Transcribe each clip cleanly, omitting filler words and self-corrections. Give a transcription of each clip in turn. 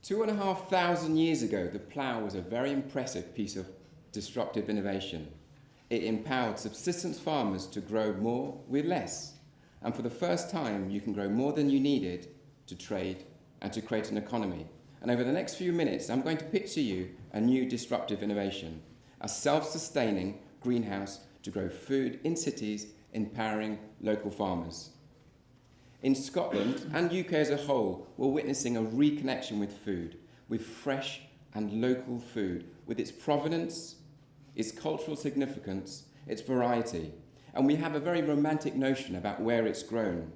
2,500 years ago, the plough was a very impressive piece of disruptive innovation. It empowered subsistence farmers to grow more with less. And for the first time, you can grow more than you needed to trade and to create an economy. And over the next few minutes, I'm going to pitch to you a new disruptive innovation, a self-sustaining greenhouse to grow food in cities, empowering local farmers. In Scotland and UK as a whole, we're witnessing a reconnection with food, with fresh and local food, with its provenance, its cultural significance, its variety. And we have a very romantic notion about where it's grown.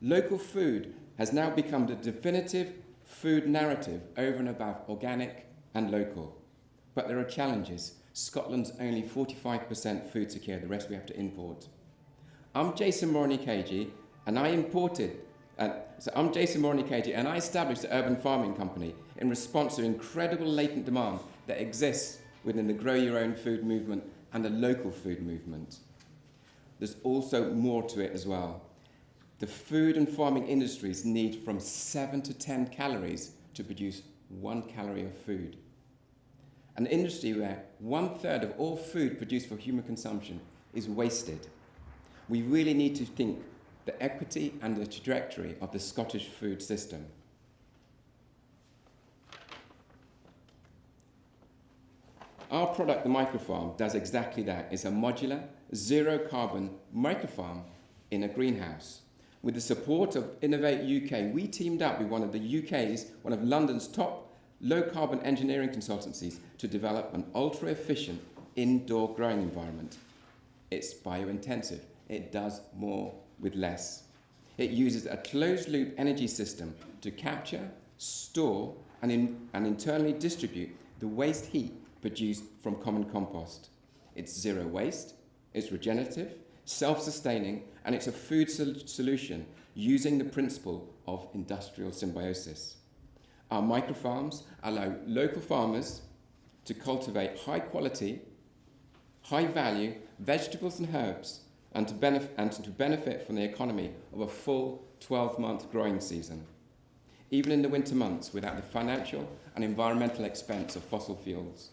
Local food has now become the definitive food narrative over and above organic and local. But there are challenges. Scotland's only 45% food secure, the rest we have to import. I'm Jason Morenikeji, and I established the Urban Farming Company in response to incredible latent demand that exists within the grow your own food movement and the local food movement. There's also more to it as well. The food and farming industries need from 7 to 10 calories to produce 1 calorie of food. An industry where 1/3 of all food produced for human consumption is wasted. We really need to think the equity and the trajectory of the Scottish food system. Our product, the microfarm, does exactly that. It's a modular, zero-carbon microfarm in a greenhouse. With the support of Innovate UK, we teamed up with one of London's top low-carbon engineering consultancies to develop an ultra-efficient indoor growing environment. It's bio-intensive. It does more with less. It uses a closed-loop energy system to capture, store, and internally distribute the waste heat produced from common compost. It's zero waste, it's regenerative, self-sustaining, and it's a food solution using the principle of industrial symbiosis. Our microfarms allow local farmers to cultivate high-quality, high-value vegetables and herbs and to benefit from the economy of a full 12-month growing season, even in the winter months without the financial and environmental expense of fossil fuels.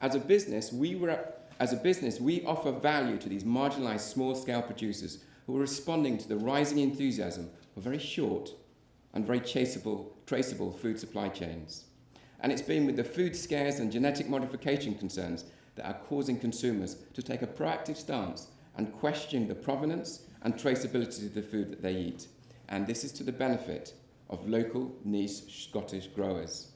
As a business, we offer value to these marginalised small-scale producers who are responding to the rising enthusiasm for very short and very traceable food supply chains. And it's been with the food scares and genetic modification concerns that are causing consumers to take a proactive stance and question the provenance and traceability of the food that they eat. And this is to the benefit of local niche Scottish growers.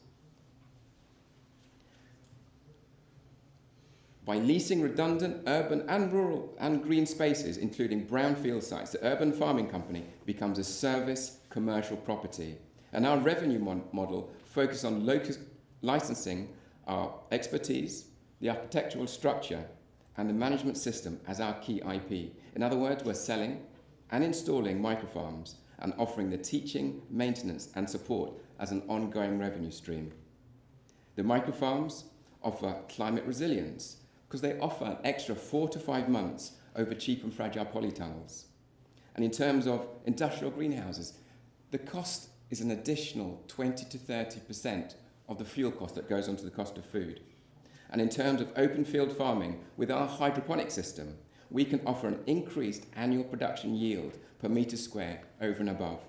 By leasing redundant urban and rural and green spaces, including brownfield sites, the Urban Farming Company becomes a service commercial property. And our revenue model focuses on licensing our expertise, the architectural structure, and the management system as our key IP. In other words, we're selling and installing microfarms and offering the teaching, maintenance, and support as an ongoing revenue stream. The microfarms offer climate resilience, because they offer an extra 4 to 5 months over cheap and fragile polytunnels. And in terms of industrial greenhouses, the cost is an additional 20 to 30% of the fuel cost that goes onto the cost of food. And in terms of open field farming, with our hydroponic system, we can offer an increased annual production yield per metre square over and above.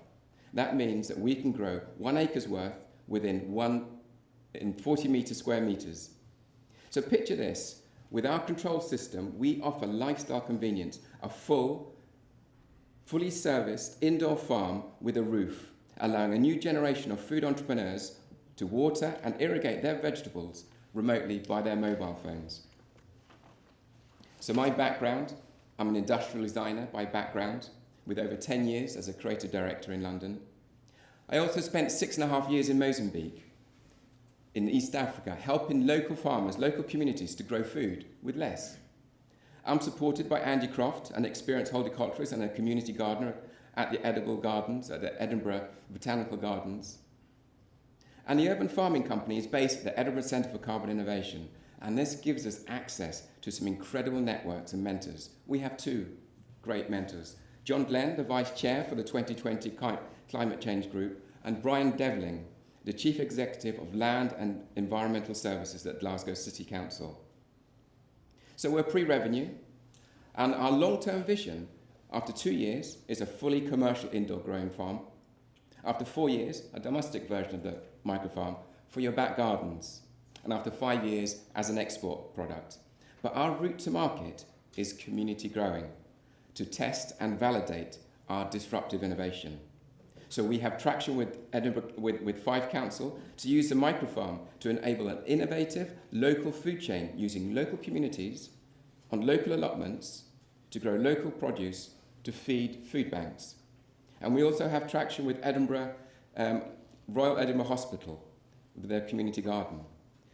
That means that we can grow 1 acre's worth within 40 square metres. So picture this. With our control system, we offer lifestyle convenience, a fully serviced indoor farm with a roof, allowing a new generation of food entrepreneurs to water and irrigate their vegetables remotely by their mobile phones. So my background, I'm an industrial designer by background, with over 10 years as a creative director in London. I also spent 6.5 years in Mozambique, in East Africa, helping local farmers, local communities to grow food with less. I'm supported by Andy Croft, an experienced horticulturist and a community gardener at the Edible Gardens, at the Edinburgh Botanical Gardens. And the Urban Farming Company is based at the Edinburgh Centre for Carbon Innovation, and this gives us access to some incredible networks and mentors. We have 2 great mentors, John Glenn, the Vice Chair for the 2020 Climate Change Group, and Brian Devling, the Chief Executive of Land and Environmental Services at Glasgow City Council. So we're pre-revenue, and our long-term vision after 2 years is a fully commercial indoor growing farm. After 4 years, a domestic version of the microfarm for your back gardens. And after 5 years, as an export product. But our route to market is community growing, to test and validate our disruptive innovation. So we have traction with Edinburgh, with Fife Council to use the microfarm to enable an innovative local food chain using local communities on local allotments to grow local produce to feed food banks. And we also have traction with Edinburgh, Royal Edinburgh Hospital with their community garden.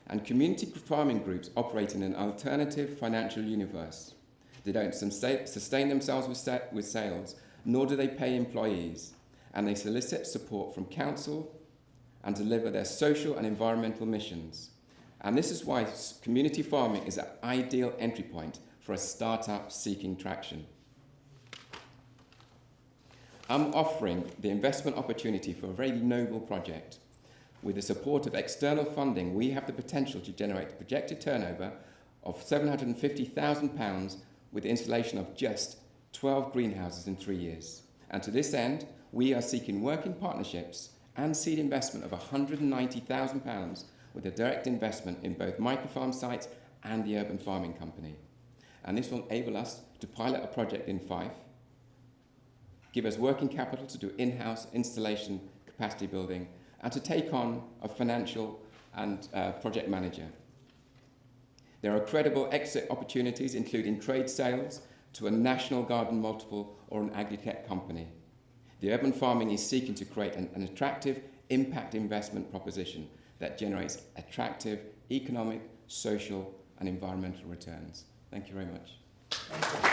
And community farming groups operate in an alternative financial universe. They don't sustain themselves with sales, nor do they pay employees. And they solicit support from council and deliver their social and environmental missions. And this is why community farming is an ideal entry point for a startup seeking traction. I'm offering the investment opportunity for a very noble project. With the support of external funding, we have the potential to generate a projected turnover of £750,000 with the installation of just 12 greenhouses in 3 years. And to this end, we are seeking working partnerships and seed investment of £190,000 with a direct investment in both microfarm sites and the urban farming company. And this will enable us to pilot a project in Fife, give us working capital to do in-house installation capacity building, and to take on a financial and project manager. There are credible exit opportunities, including trade sales to a national garden multiple or an agri-tech company. The urban farming is seeking to create an attractive impact investment proposition that generates attractive economic, social, and environmental returns. Thank you very much.